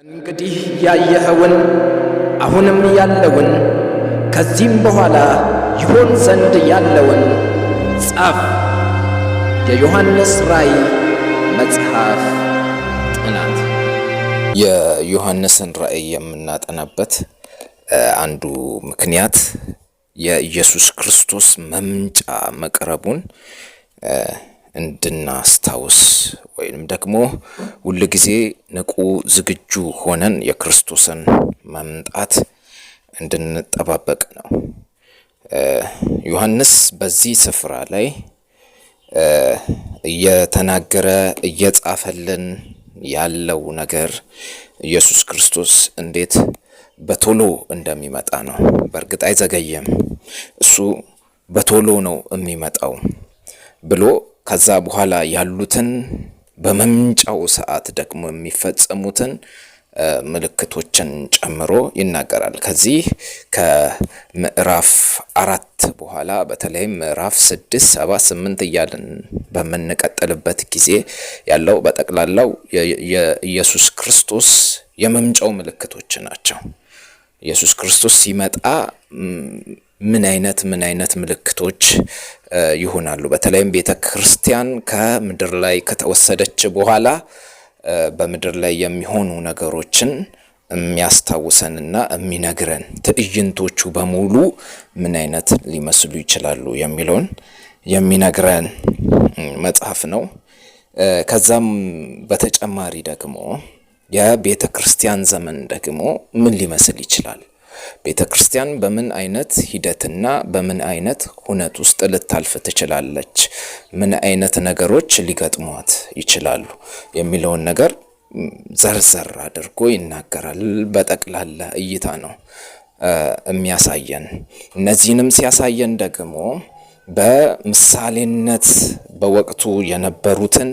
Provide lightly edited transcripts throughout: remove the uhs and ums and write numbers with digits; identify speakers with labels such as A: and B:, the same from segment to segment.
A: እንግዲህ ያየኸውን አሁንም ያለውን ከዚህም በኋላ ይሆን ዘንድ ያለውን ጻፍ። የዮሐንስ ራእይ መጽሐፍ ጥናት። የዮሐንስን ራእይ የምናጠናበት አንዱ ምክንያት የኢየሱስ ክርስቶስ መምጫ መቅረቡን እንድናስታውስ ወይንም ደግሞ ሁል ጊዜ ንቁ ዝግጁ ሆነን የክርስቶስን መምጣት እንድንጠባበቅ ነው። ዮሐንስ በዚህ ስፍራ ላይ እየተናገረ እየጻፈልን ያለው ነገር ኢየሱስ ክርስቶስ እንዴት በቶሎ እንደሚመጣ ነው። በእርግጥ አይዘገየም፣ እሱ በቶሎ ነው የሚመጣው ብሎ ከዛ በኋላ ያሉትን በመምጫው ሰዓት ደግሞ የሚፈጸሙትን ምልክቶችን ጨምሮ ይናገራል። ከዚህ ከምዕራፍ 4 በኋላ በተለይም ምዕራፍ 6፣ 7፣ 8 እያልን በምንቀጥልበት ጊዜ ያለው በጠቅላላው የኢየሱስ ክርስቶስ የመምጫው ምልክቶች ናቸው። ኢየሱስ ክርስቶስ ሲመጣ ምን አይነት ምልክቶች ይሆናሉ? በተለይም ቤተ ክርስቲያን ከምድር ላይ ከተወሰደች በኋላ በምድር ላይ የሚሆኑ ነገሮችን የሚያስታውሰንና የሚነግረን ትዕይንቶቹ በሙሉ ምን አይነት ሊመስሉ ይችላሉ የሚለውን የሚነግረን መጽሐፍ ነው። ከዛም በተጨማሪ ደግሞ የቤተ ክርስቲያን ዘመን ደግሞ ምን ሊመስል ይችላል? ቤተ ክርስቲያን በምን አይነት ሂደትና በምን አይነት ሁነት ውስጥ ልታልፍ ትችላለች? ምን አይነት ነገሮች ሊገጥሟት ይችላሉ የሚለውን ነገር ዘርዘር አድርጎ ይናገራል። በጠቅላላ እይታ ነው የሚያሳየን። እነዚህንም ሲያሳየን ደግሞ በምሳሌነት በወቅቱ የነበሩትን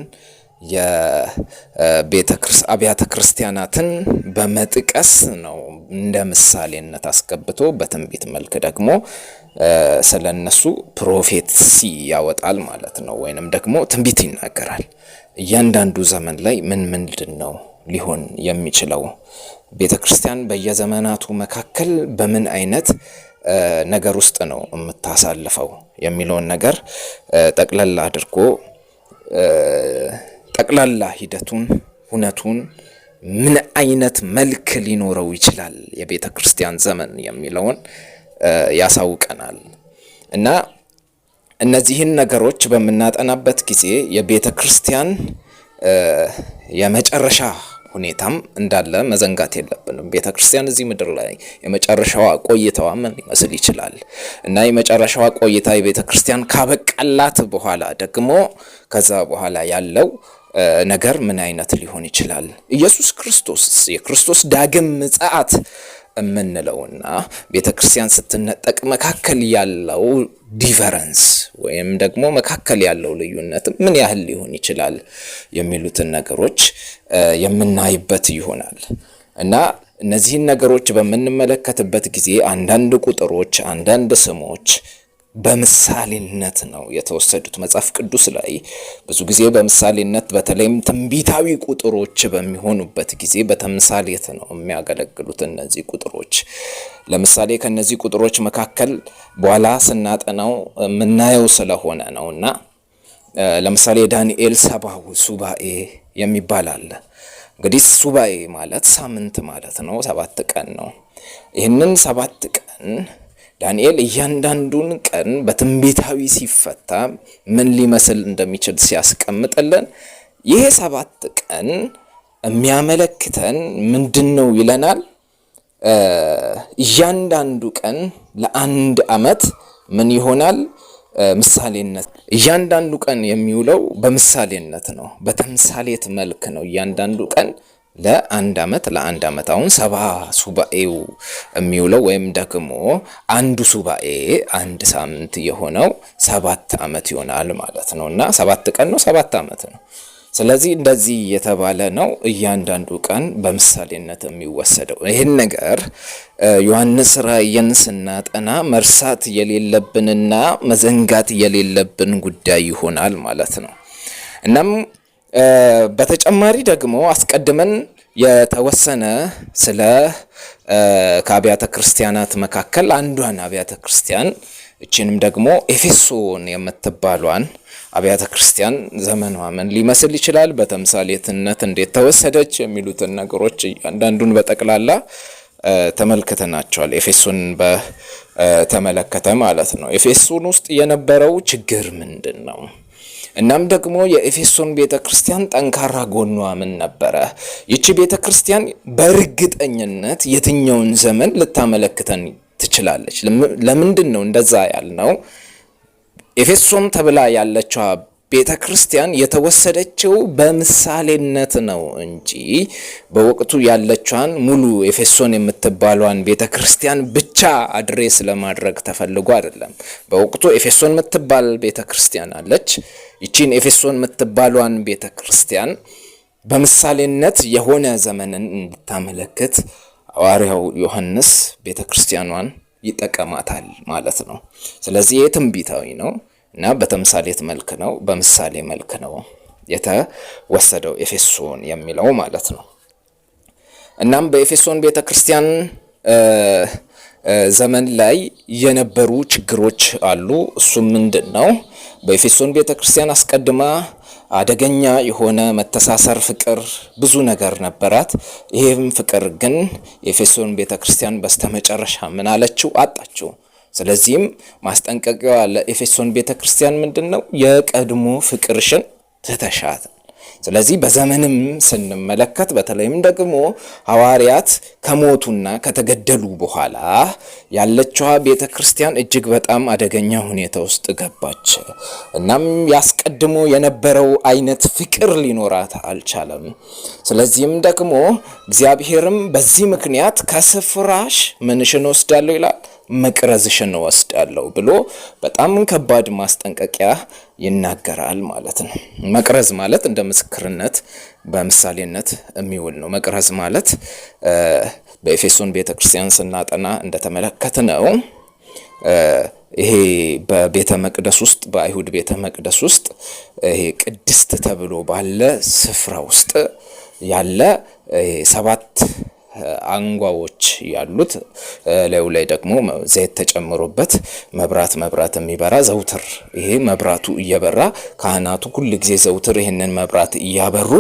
A: አብያተ ክርስቲያናትን በመጥቀስ ነው እንደ ምሳሌነት አስገብቶ በትንቢት መልክ ደግሞ ስለነሱ ፕሮፌሲ ያወጣል ማለት ነው። ወይንም ደግሞ ትንቢት ይናገራል። እያንዳንዱ ዘመን ላይ ምንድን ነው ሊሆን የሚችለው፣ ቤተ ክርስቲያን በየዘመናቱ መካከል በምን አይነት ነገር ውስጥ ነው የምታሳልፈው የሚለውን ነገር ጠቅለል አድርጎ ጠቅላላ ሂደቱን ሁነቱን ምን አይነት መልክ ሊኖረው ይችላል የቤተ ክርስቲያን ዘመን የሚለውን ያሳውቀናል። እና እነዚህን ነገሮች በምናጠናበት ጊዜ የቤተ ክርስቲያን የመጨረሻ ሁኔታም እንዳለ መዘንጋት የለብንም። ቤተ ክርስቲያን እዚህ ምድር ላይ የመጨረሻዋ ቆይታዋ ምን ሊመስል ይችላል እና የመጨረሻዋ ቆይታ የቤተ ክርስቲያን ካበቃላት በኋላ ደግሞ ከዛ በኋላ ያለው ነገር ምን አይነት ሊሆን ይችላል? ኢየሱስ ክርስቶስ የክርስቶስ ዳግም ምጽአት የምንለውና ቤተ ክርስቲያን ስትነጠቅ መካከል ያለው ዲፈረንስ ወይም ደግሞ መካከል ያለው ልዩነት ምን ያህል ሊሆን ይችላል የሚሉትን ነገሮች የምናይበት ይሆናል። እና እነዚህን ነገሮች በምንመለከትበት ጊዜ አንዳንድ ቁጥሮች፣ አንዳንድ ስሞች በምሳሌነት ነው የተወሰዱት። መጽሐፍ ቅዱስ ላይ ብዙ ጊዜ በምሳሌነት በተለይም ትንቢታዊ ቁጥሮች በሚሆኑበት ጊዜ በተምሳሌት ነው የሚያገለግሉት እነዚህ ቁጥሮች። ለምሳሌ ከነዚህ ቁጥሮች መካከል በኋላ ስናጠናው የምናየው ስለሆነ ነውና ለምሳሌ ዳንኤል 70 ሱባኤ የሚባል አለ። እንግዲህ ሱባኤ ማለት ሳምንት ማለት ነው፣ 7 ቀን ነው። ይህንን 7 ቀን ዳንኤል እያንዳንዱን ቀን በትንቢታዊ ሲፈታ ምን ሊመስል እንደሚችል ሲያስቀምጥልን ይሄ 7 ቀን የሚያመለክተን ምንድነው ይለናል። እያንዳንዱ ቀን ለአንድ ዓመት ምን ይሆናል? ምሳሌነት። እያንዳንዱ ቀን የሚውለው በምሳሌነት ነው፣ በተምሳሌት መልክ ነው። እያንዳንዱ ቀን ለአንድ ዓመት አሁን 70 ሱባኤው የሚውለው ወይም ደግሞ አንዱ ሱባኤ አንድ ሳምንት የሆነው 7 ዓመት ይሆናል ማለት ነው። እና 7 ቀን ነው፣ 7 ዓመት ነው። ስለዚህ እንደዚህ የተባለ ነው እያንዳንዱ ቀን በምሳሌነት የሚወሰደው። ይህን ነገር ዮሐንስ ራእይን ስናጠና መርሳት የሌለብንና መዘንጋት የሌለብን ጉዳይ ይሆናል ማለት ነው። እናም በተጨማሪ ደግሞ አስቀድመን የተወሰነ ስለ ከአብያተ ክርስቲያናት መካከል አንዷን አብያተ ክርስቲያን እቺንም ደግሞ ኤፌሶን የምትባሏን አብያተ ክርስቲያን ዘመኗ ምን ሊመስል ይችላል፣ በተምሳሌትነት እንዴት ተወሰደች የሚሉትን ነገሮች አንዳንዱን በጠቅላላ ተመልክተናቸዋል። ኤፌሶን በተመለከተ ማለት ነው። ኤፌሶን ውስጥ የነበረው ችግር ምንድን ነው? እናም ደግሞ የኤፌሶን ቤተክርስቲያን ጠንካራ ጎኗ ምን ነበረ? ይቺ ቤተክርስቲያን በእርግጠኝነት የትኛውን ዘመን ልታመለክተን ትችላለች? ለምንድን ነው እንደዛ ያልነው? ኤፌሶን ተብላ ያለችው ቤተክርስቲያን የተወሰደችው በምሳሌነት ነው እንጂ በወቅቱ ያለችዋን ሙሉ ኤፌሶን የምትባሏን ቤተክርስቲያን ብቻ አድሬስ ለማድረግ ተፈልጎ አይደለም። በወቅቱ ኤፌሶን የምትባል ቤተክርስቲያን አለች። ይቺን ኤፌሶን የምትባሏን ቤተክርስቲያን በምሳሌነት የሆነ ዘመንን እንድታመለክት ሐዋርያው ዮሐንስ ቤተክርስቲያኗን ይጠቀማታል ማለት ነው። ስለዚህ የትንቢታዊ ነው እና በተምሳሌት መልክ ነው፣ በምሳሌ መልክ ነው የተወሰደው ኤፌሶን የሚለው ማለት ነው። እናም በኤፌሶን ቤተክርስቲያን ዘመን ላይ የነበሩ ችግሮች አሉ። እሱም ምንድን ነው? በኤፌሶን ቤተክርስቲያን አስቀድማ አደገኛ የሆነ መተሳሰር፣ ፍቅር፣ ብዙ ነገር ነበራት። ይሄም ፍቅር ግን የኤፌሶን ቤተክርስቲያን በስተመጨረሻ ምን አለችው? አጣችው። ስለዚህም ማስጠንቀቂያዋ ለኤፌሶን ቤተክርስቲያን ምንድን ነው? የቀድሞ ፍቅርሽን ትተሻት። ስለዚህ በዘመንም ስንመለከት በተለይም ደግሞ ሐዋርያት ከሞቱና ከተገደሉ በኋላ ያለችዋ ቤተክርስቲያን እጅግ በጣም አደገኛ ሁኔታ ውስጥ ገባች። እናም ያስቀድሞ የነበረው አይነት ፍቅር ሊኖራት አልቻለም። ስለዚህም ደግሞ እግዚአብሔርም በዚህ ምክንያት ከስፍራሽ ምንሽን ወስዳለሁ ይላል፣ መቅረዝሽን ወስዳለሁ ብሎ በጣም ከባድ ማስጠንቀቂያ ይናገራል ማለት ነው። መቅረዝ ማለት እንደ ምስክርነት በምሳሌነት የሚውል ነው። መቅረዝ ማለት በኤፌሶን ቤተክርስቲያን ስናጠና እንደተመለከትነው ይሄ በቤተ መቅደስ ውስጥ በአይሁድ ቤተ መቅደስ ውስጥ ይሄ ቅድስት ተብሎ ባለ ስፍራ ውስጥ ያለ 7 አንጓዎች ያሉት ላዩ ላይ ደግሞ ዘይት ተጨምሮበት መብራት የሚበራ ዘውትር ይሄ መብራቱ እየበራ ካህናቱ ሁሉ ጊዜ ዘውትር ይሄንን መብራት እያበሩ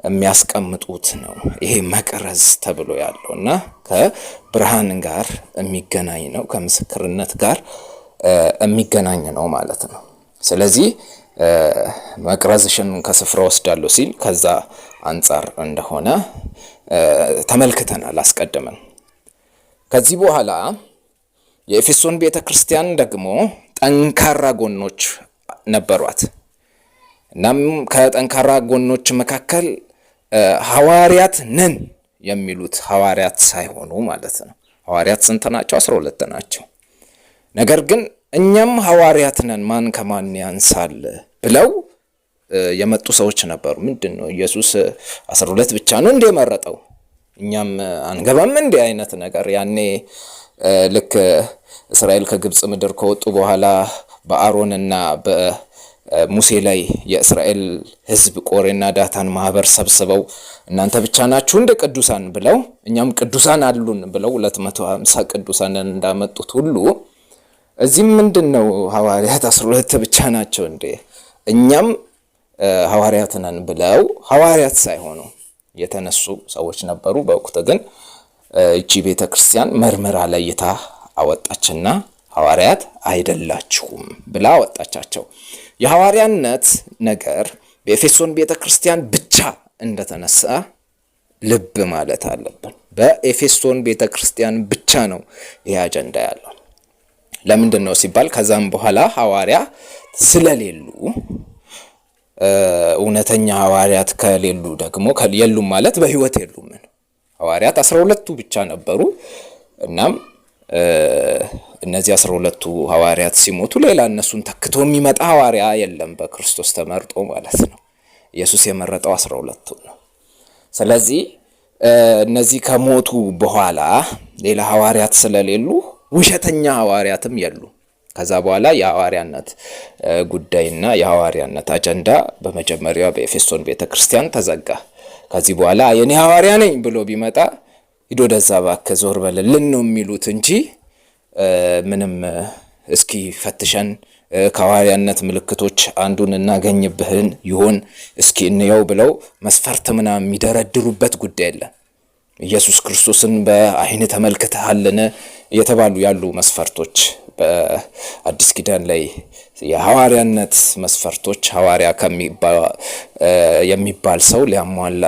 A: የሚያስቀምጡት ነው። ይሄ መቅረዝ ተብሎ ያለውና ከብርሃን ጋር የሚገናኝ ነው፣ ከምስክርነት ጋር የሚገናኝ ነው ማለት ነው። ስለዚህ መቅረዝሽን ከስፍራ ወስዳለሁ ሲል ከዛ አንጻር እንደሆነ ተመልክተናል አስቀድመን። ከዚህ በኋላ የኤፌሶን ቤተክርስቲያን ደግሞ ጠንካራ ጎኖች ነበሯት። እናም ከጠንካራ ጎኖች መካከል ሐዋርያት ነን የሚሉት ሐዋርያት ሳይሆኑ ማለት ነው። ሐዋርያት ስንት ናቸው? 12 ናቸው። ነገር ግን እኛም ሐዋርያት ነን ማን ከማን ያንሳል ብለው የመጡ ሰዎች ነበሩ። ምንድን ነው ኢየሱስ 12 ብቻ ነው እንደ መረጠው እኛም አንገባም እንደ አይነት ነገር። ያኔ ልክ እስራኤል ከግብጽ ምድር ከወጡ በኋላ በአሮንና በሙሴ ላይ የእስራኤል ሕዝብ ቆሬና ዳታን ማህበር ሰብስበው እናንተ ብቻ ናችሁ እንደ ቅዱሳን ብለው እኛም ቅዱሳን አሉን ብለው 250 ቅዱሳንን እንዳመጡት ሁሉ እዚህም ምንድን ነው ሐዋርያት 12 ብቻ ናቸው እንደ እኛም ሐዋርያት ነን ብለው ሐዋርያት ሳይሆኑ የተነሱ ሰዎች ነበሩ። በወቅቱ ግን እቺ ቤተክርስቲያን መርምራ ለይታ አወጣችና ሐዋርያት አይደላችሁም ብላ አወጣቻቸው። የሐዋርያነት ነገር በኤፌሶን ቤተክርስቲያን ብቻ እንደተነሳ ልብ ማለት አለብን። በኤፌሶን ቤተክርስቲያን ብቻ ነው ይሄ አጀንዳ ያለው። ለምንድን ነው ሲባል ከዛም በኋላ ሐዋርያ ስለሌሉ እውነተኛ ሐዋርያት ከሌሉ ደግሞ የሉም ማለት በህይወት የሉም። ሐዋርያት 12ቱ ብቻ ነበሩ። እናም እነዚህ 12ቱ ሐዋርያት ሲሞቱ ሌላ እነሱን ተክቶ የሚመጣ ሐዋርያ የለም በክርስቶስ ተመርጦ ማለት ነው። ኢየሱስ የመረጠው 12ቱ ነው። ስለዚህ እነዚህ ከሞቱ በኋላ ሌላ ሐዋርያት ስለሌሉ ውሸተኛ ሐዋርያትም የሉ። ከዛ በኋላ የሐዋርያነት ጉዳይና የሐዋርያነት አጀንዳ በመጀመሪያው በኤፌሶን ቤተክርስቲያን ተዘጋ። ከዚህ በኋላ የኔ ሐዋርያ ነኝ ብሎ ቢመጣ ሂዶ ደዛ እባክህ ዞር በልልን ነው የሚሉት እንጂ ምንም እስኪ ፈትሸን ከሐዋርያነት ምልክቶች አንዱን እናገኝብህን ይሆን እስኪ እንየው ብለው መስፈርት ምናምን የሚደረድሩበት ጉዳይ የለም። ኢየሱስ ክርስቶስን በአይን ተመልክተሃልን እየተባሉ ያሉ መስፈርቶች በአዲስ ኪዳን ላይ የሐዋርያነት መስፈርቶች ሐዋርያ የሚባል ሰው ሊያሟላ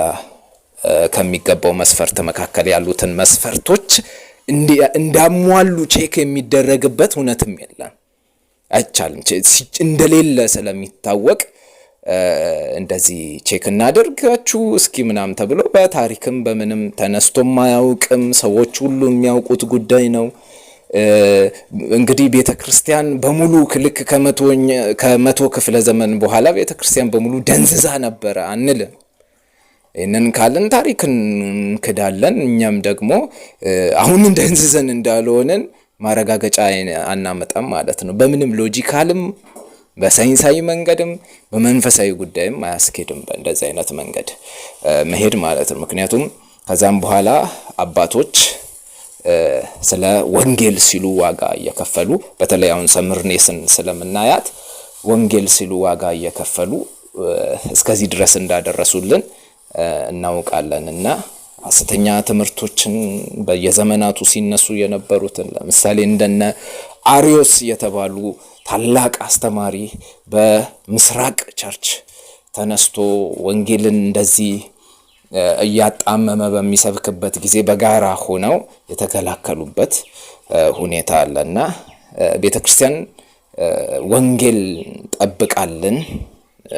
A: ከሚገባው መስፈርት መካከል ያሉትን መስፈርቶች እንዳሟሉ ቼክ የሚደረግበት እውነትም የለም። አይቻልም። እንደሌለ ስለሚታወቅ እንደዚህ ቼክ እናደርጋችሁ እስኪ ምናምን ተብሎ በታሪክም በምንም ተነስቶም አያውቅም። ሰዎች ሁሉ የሚያውቁት ጉዳይ ነው። እንግዲህ ቤተክርስቲያን በሙሉ ልክ ከመቶ ክፍለ ዘመን በኋላ ቤተክርስቲያን በሙሉ ደንዝዛ ነበረ አንልም። ይህንን ካልን ታሪክ እንክዳለን። እኛም ደግሞ አሁን ደንዝዘን እንዳልሆነን ማረጋገጫ አናመጣም ማለት ነው። በምንም ሎጂካልም በሳይንሳዊ መንገድም በመንፈሳዊ ጉዳይም አያስኬድም በእንደዚህ አይነት መንገድ መሄድ ማለት ነው። ምክንያቱም ከዛም በኋላ አባቶች ስለ ወንጌል ሲሉ ዋጋ እየከፈሉ በተለይ አሁን ሰምርኔስን ስለምናያት ወንጌል ሲሉ ዋጋ እየከፈሉ እስከዚህ ድረስ እንዳደረሱልን እናውቃለንና ሐሰተኛ ትምህርቶችን በየዘመናቱ ሲነሱ የነበሩትን ለምሳሌ እንደነ አሪዮስ የተባሉ ታላቅ አስተማሪ በምስራቅ ቸርች ተነስቶ ወንጌልን እንደዚህ እያጣመመ በሚሰብክበት ጊዜ በጋራ ሆነው የተከላከሉበት ሁኔታ አለና ቤተክርስቲያን ወንጌል ጠብቃልን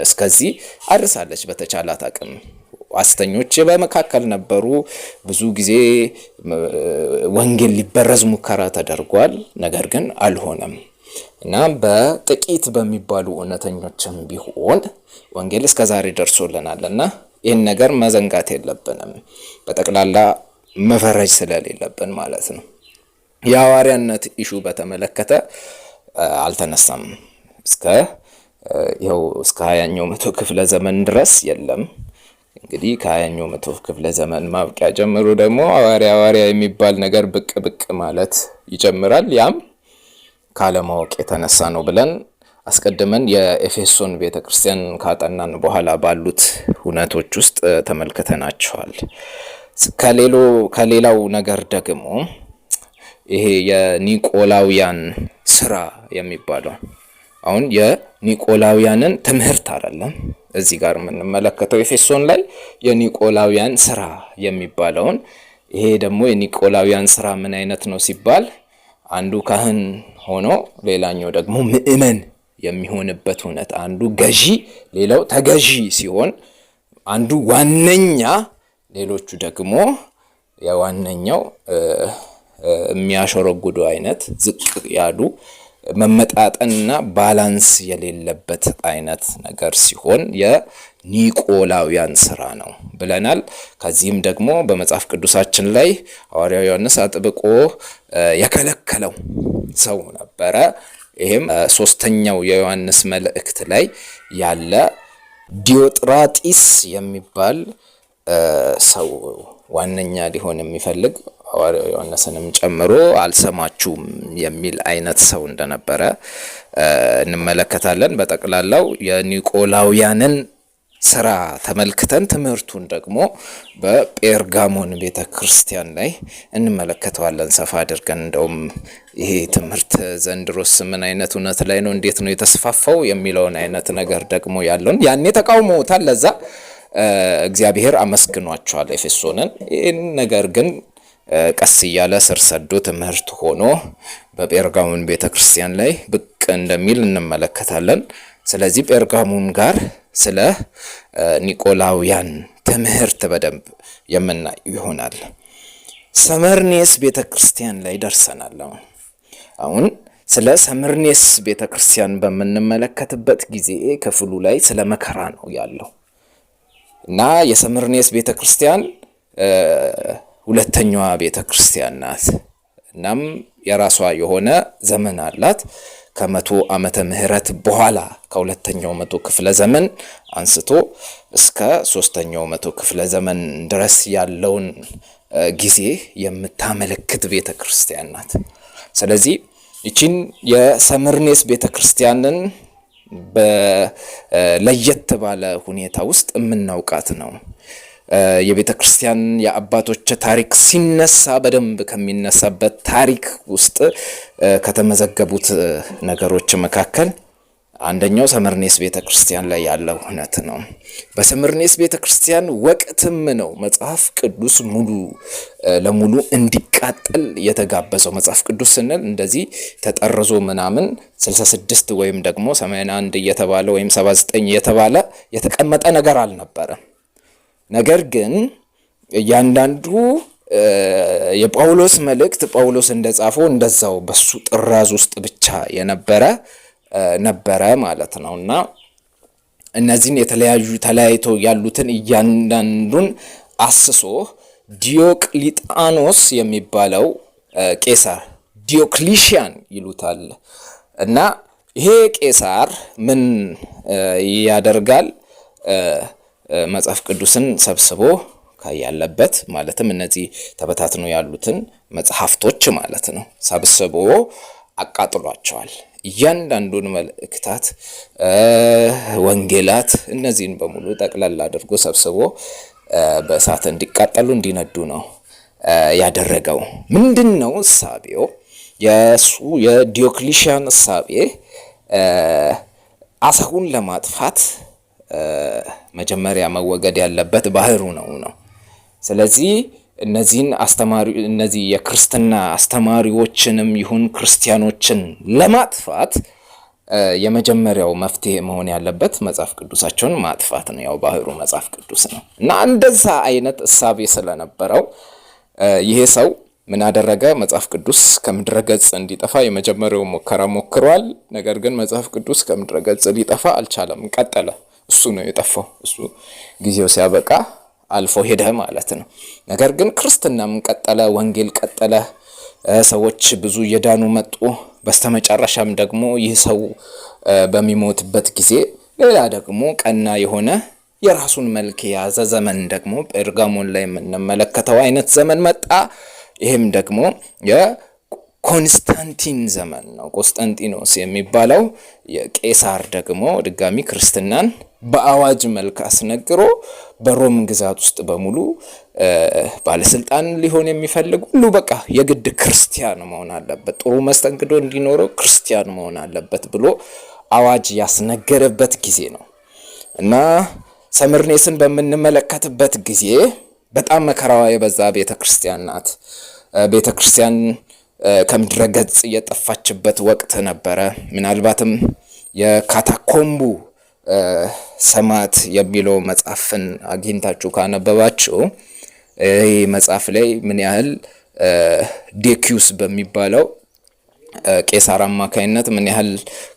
A: እስከዚህ አድርሳለች በተቻላት አቅም። ሐሰተኞች በመካከል ነበሩ። ብዙ ጊዜ ወንጌል ሊበረዝ ሙከራ ተደርጓል፣ ነገር ግን አልሆነም እና በጥቂት በሚባሉ እውነተኞችም ቢሆን ወንጌል እስከዛሬ ደርሶልናልና ይህን ነገር መዘንጋት የለብንም፣ በጠቅላላ መፈረጅ ስለሌለብን ማለት ነው። የሐዋርያነት ኢሹ በተመለከተ አልተነሳም እስከ 20ኛው መቶ ክፍለ ዘመን ድረስ የለም። እንግዲህ ከ20ኛው መቶ ክፍለ ዘመን ማብቂያ ጀምሮ ደግሞ ሐዋርያ የሚባል ነገር ብቅ ማለት ይጀምራል። ያም ካለማወቅ የተነሳ ነው ብለን አስቀድመን የኤፌሶን ቤተክርስቲያን ካጠናን በኋላ ባሉት ሁነቶች ውስጥ ተመልክተናቸዋል። ከሌላው ነገር ደግሞ ይሄ የኒቆላውያን ስራ የሚባለው አሁን የኒቆላውያንን ትምህርት አይደለም እዚህ ጋር የምንመለከተው ኤፌሶን ላይ የኒቆላውያን ስራ የሚባለውን። ይሄ ደግሞ የኒቆላውያን ስራ ምን አይነት ነው ሲባል አንዱ ካህን ሆኖ ሌላኛው ደግሞ ምእመን የሚሆንበት ሁኔታ፣ አንዱ ገዢ ሌላው ተገዢ ሲሆን፣ አንዱ ዋነኛ ሌሎቹ ደግሞ የዋነኛው የሚያሸረጉዱ አይነት ዝቅ ያሉ መመጣጠንና ባላንስ የሌለበት አይነት ነገር ሲሆን የኒቆላውያን ስራ ነው ብለናል። ከዚህም ደግሞ በመጽሐፍ ቅዱሳችን ላይ ሐዋርያው ዮሐንስ አጥብቆ የከለከለው ሰው ነበረ። ይሄም ሶስተኛው የዮሐንስ መልእክት ላይ ያለ ዲዮጥራጢስ የሚባል ሰው ዋነኛ ሊሆን የሚፈልግ ሐዋርያው ዮሐንስንም ጨምሮ አልሰማችሁም የሚል አይነት ሰው እንደነበረ እንመለከታለን። በጠቅላላው የኒቆላውያንን ስራ ተመልክተን ትምህርቱን ደግሞ በጴርጋሞን ቤተክርስቲያን ላይ እንመለከተዋለን ሰፋ አድርገን። እንደውም ይሄ ትምህርት ዘንድሮስ ምን አይነት እውነት ላይ ነው፣ እንዴት ነው የተስፋፋው የሚለውን አይነት ነገር ደግሞ ያለውን ያኔ ተቃውሞታል። ለዛ እግዚአብሔር አመስግኗቸዋል ኤፌሶንን። ይህን ነገር ግን ቀስ እያለ ስር ሰዶ ትምህርት ሆኖ በጴርጋሞን ቤተክርስቲያን ላይ ብቅ እንደሚል እንመለከታለን። ስለዚህ ጴርጋሞን ጋር ስለ ኒቆላውያን ትምህርት በደንብ የምናይ ይሆናል። ሰምርኔስ ቤተክርስቲያን ላይ ደርሰናል። አሁን ስለ ሰምርኔስ ቤተክርስቲያን በምንመለከትበት ጊዜ ክፍሉ ላይ ስለ መከራ ነው ያለው እና የሰምርኔስ ቤተክርስቲያን ሁለተኛዋ ቤተክርስቲያን ናት። እናም የራሷ የሆነ ዘመን አላት። ከመቶ ዓመተ ምህረት በኋላ ከሁለተኛው መቶ ክፍለ ዘመን አንስቶ እስከ ሶስተኛው መቶ ክፍለ ዘመን ድረስ ያለውን ጊዜ የምታመለክት ቤተክርስቲያን ናት። ስለዚህ ይቺን የሰምርኔስ ቤተክርስቲያንን በለየት ባለ ሁኔታ ውስጥ የምናውቃት ነው። የቤተ ክርስቲያን የአባቶች ታሪክ ሲነሳ በደንብ ከሚነሳበት ታሪክ ውስጥ ከተመዘገቡት ነገሮች መካከል አንደኛው ሰምርኔስ ቤተ ክርስቲያን ላይ ያለው እውነት ነው። በሰምርኔስ ቤተ ክርስቲያን ወቅትም ነው መጽሐፍ ቅዱስ ሙሉ ለሙሉ እንዲቃጠል የተጋበዘው። መጽሐፍ ቅዱስ ስንል እንደዚህ ተጠርዞ ምናምን 66 ወይም ደግሞ 81 እየተባለ ወይም 79 እየተባለ የተቀመጠ ነገር አልነበረም። ነገር ግን እያንዳንዱ የጳውሎስ መልእክት ጳውሎስ እንደጻፈው እንደዛው በሱ ጥራዝ ውስጥ ብቻ የነበረ ነበረ ማለት ነውና እነዚህን ተለያይተው ያሉትን እያንዳንዱን አስሶ ዲዮቅሊጣኖስ የሚባለው ቄሳር ዲዮክሊሽያን ይሉታል እና ይሄ ቄሳር ምን ያደርጋል? መጽሐፍ ቅዱስን ሰብስቦ ያለበት ማለትም እነዚህ ተበታትኖ ያሉትን መጽሐፍቶች ማለት ነው ሰብስቦ አቃጥሏቸዋል። እያንዳንዱን መልእክታት፣ ወንጌላት እነዚህን በሙሉ ጠቅላላ አድርጎ ሰብስቦ በእሳት እንዲቃጠሉ እንዲነዱ ነው ያደረገው። ምንድነው እሳቤው? የሱ የዲዮክሊሽያን እሳቤ አሳውን ለማጥፋት መጀመሪያ መወገድ ያለበት ባህሩ ነው። ስለዚህ እነዚህ የክርስትና አስተማሪዎችንም ይሁን ክርስቲያኖችን ለማጥፋት የመጀመሪያው መፍትሄ መሆን ያለበት መጽሐፍ ቅዱሳቸውን ማጥፋት ነው። ያው ባህሩ መጽሐፍ ቅዱስ ነው እና እንደዛ አይነት እሳቤ ስለነበረው ይሄ ሰው ምን አደረገ? መጽሐፍ ቅዱስ ከምድረ ገጽ እንዲጠፋ የመጀመሪያው ሙከራ ሞክሯል። ነገር ግን መጽሐፍ ቅዱስ ከምድረ ገጽ ሊጠፋ አልቻለም፣ ቀጠለ። እሱ ነው የጠፋው። እሱ ጊዜው ሲያበቃ አልፎ ሄደ ማለት ነው። ነገር ግን ክርስትናም ቀጠለ፣ ወንጌል ቀጠለ፣ ሰዎች ብዙ እየዳኑ መጡ። በስተመጨረሻም ደግሞ ይህ ሰው በሚሞትበት ጊዜ ሌላ ደግሞ ቀና የሆነ የራሱን መልክ የያዘ ዘመን ደግሞ ጴርጋሞን ላይ የምንመለከተው አይነት ዘመን መጣ። ይህም ደግሞ የኮንስታንቲን ዘመን ነው። ቆስጠንጢኖስ የሚባለው የቄሳር ደግሞ ድጋሚ ክርስትናን በአዋጅ መልክ አስነግሮ በሮም ግዛት ውስጥ በሙሉ ባለስልጣን ሊሆን የሚፈልግ ሁሉ በቃ የግድ ክርስቲያን መሆን አለበት፣ ጥሩ መስተንግዶ እንዲኖረው ክርስቲያን መሆን አለበት ብሎ አዋጅ ያስነገረበት ጊዜ ነው እና ሰምርኔስን በምንመለከትበት ጊዜ በጣም መከራዋ የበዛ ቤተክርስቲያን ናት። ቤተክርስቲያን ከምድረ ገጽ የጠፋችበት ወቅት ነበረ። ምናልባትም የካታኮምቡ ሰማዕት የሚለው መጽሐፍን አግኝታችሁ ካነበባችሁ ይህ መጽሐፍ ላይ ምን ያህል ዴኪዩስ በሚባለው ቄሳር አማካይነት ምን ያህል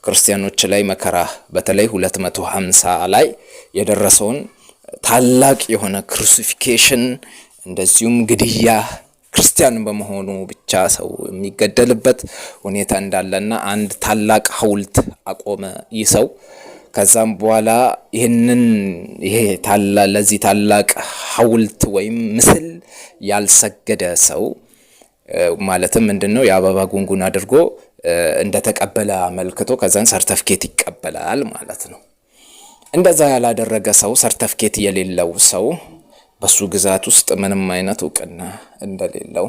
A: ክርስቲያኖች ላይ መከራ በተለይ 250 ላይ የደረሰውን ታላቅ የሆነ ክሩሲፊኬሽን እንደዚሁም ግድያ ክርስቲያን በመሆኑ ብቻ ሰው የሚገደልበት ሁኔታ እንዳለና አንድ ታላቅ ሐውልት አቆመ ይህ ሰው። ከዛም በኋላ ለዚህ ታላቅ ሐውልት ወይም ምስል ያልሰገደ ሰው ማለትም ምንድነው የአበባ ጉንጉን አድርጎ እንደተቀበለ አመልክቶ ከዛን ሰርተፍኬት ይቀበላል ማለት ነው። እንደዛ ያላደረገ ሰው ሰርተፍኬት የሌለው ሰው በሱ ግዛት ውስጥ ምንም አይነት እውቅና እንደሌለው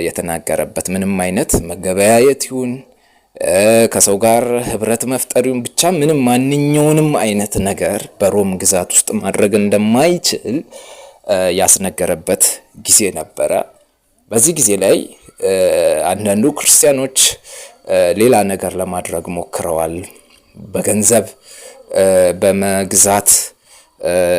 A: የተናገረበት ምንም አይነት መገበያየት ይሁን ከሰው ጋር ህብረት መፍጠሪውን ብቻ ምንም ማንኛውንም አይነት ነገር በሮም ግዛት ውስጥ ማድረግ እንደማይችል ያስነገረበት ጊዜ ነበረ። በዚህ ጊዜ ላይ አንዳንዱ ክርስቲያኖች ሌላ ነገር ለማድረግ ሞክረዋል። በገንዘብ በመግዛት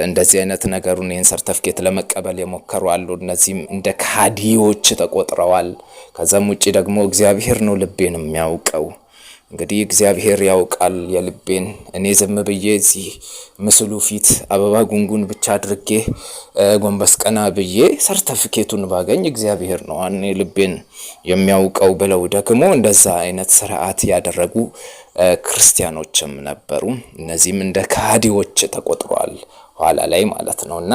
A: እንደዚህ አይነት ነገሩን ይህን ሰርተፍኬት ለመቀበል የሞከሩ አሉ። እነዚህም እንደ ካዲዎች ተቆጥረዋል። ከዛም ውጪ ደግሞ እግዚአብሔር ነው ልቤን የሚያውቀው እንግዲህ እግዚአብሔር ያውቃል የልቤን። እኔ ዝም ብዬ እዚህ ምስሉ ፊት አበባ ጉንጉን ብቻ አድርጌ ጎንበስ ቀና ብዬ ሰርተፊኬቱን ባገኝ እግዚአብሔር ነው እኔ ልቤን የሚያውቀው ብለው ደግሞ እንደዛ አይነት ስርዓት ያደረጉ ክርስቲያኖችም ነበሩ። እነዚህም እንደ ከሃዲዎች ተቆጥሯል ኋላ ላይ ማለት ነውና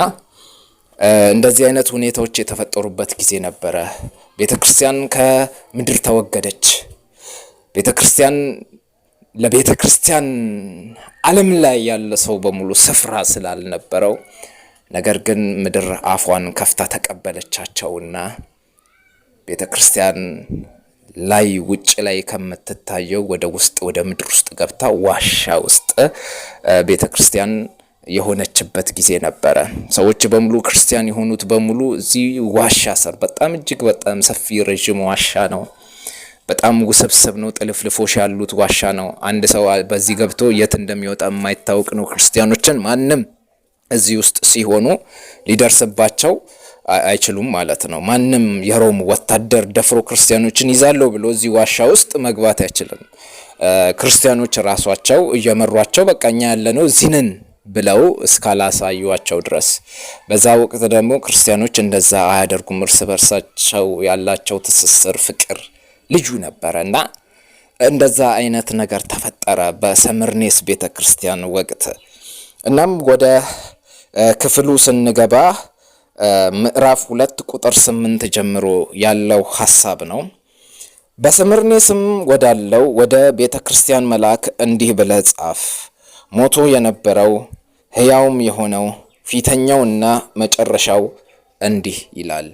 A: እንደዚህ አይነት ሁኔታዎች የተፈጠሩበት ጊዜ ነበረ። ቤተክርስቲያን ከምድር ተወገደች። ቤተክርስቲያን ለቤተክርስቲያን ዓለም ላይ ያለ ሰው በሙሉ ስፍራ ስላልነበረው ነገር ግን ምድር አፏን ከፍታ ተቀበለቻቸውና ቤተክርስቲያን ላይ ውጭ ላይ ከምትታየው ወደ ውስጥ ወደ ምድር ውስጥ ገብታ ዋሻ ውስጥ ቤተክርስቲያን የሆነችበት ጊዜ ነበረ። ሰዎች በሙሉ ክርስቲያን የሆኑት በሙሉ እዚህ ዋሻ ስር በጣም እጅግ በጣም ሰፊ ረጅም ዋሻ ነው። በጣም ውስብስብ ነው። ጥልፍልፎች ያሉት ዋሻ ነው። አንድ ሰው በዚህ ገብቶ የት እንደሚወጣ የማይታወቅ ነው። ክርስቲያኖችን ማንም እዚህ ውስጥ ሲሆኑ ሊደርስባቸው አይችሉም ማለት ነው። ማንም የሮም ወታደር ደፍሮ ክርስቲያኖችን ይዛለው ብሎ እዚህ ዋሻ ውስጥ መግባት አይችልም። ክርስቲያኖች ራሷቸው እየመሯቸው በቃኛ ያለነው እዚህ ነን ብለው እስካላሳዩዋቸው ድረስ። በዛ ወቅት ደግሞ ክርስቲያኖች እንደዛ አያደርጉም። እርስ በርሳቸው ያላቸው ትስስር፣ ፍቅር ልዩ ነበረና እንደዛ አይነት ነገር ተፈጠረ በሰምርኔስ ቤተክርስቲያን ወቅት። እናም ወደ ክፍሉ ስንገባ ምዕራፍ 2 ቁጥር 8 ጀምሮ ያለው ሐሳብ ነው። በሰምርኔስም ወዳለው ወደ ቤተክርስቲያን መልአክ እንዲህ ብለህ ጻፍ፣ ሞቶ የነበረው ሕያውም የሆነው ፊተኛውና መጨረሻው እንዲህ ይላል።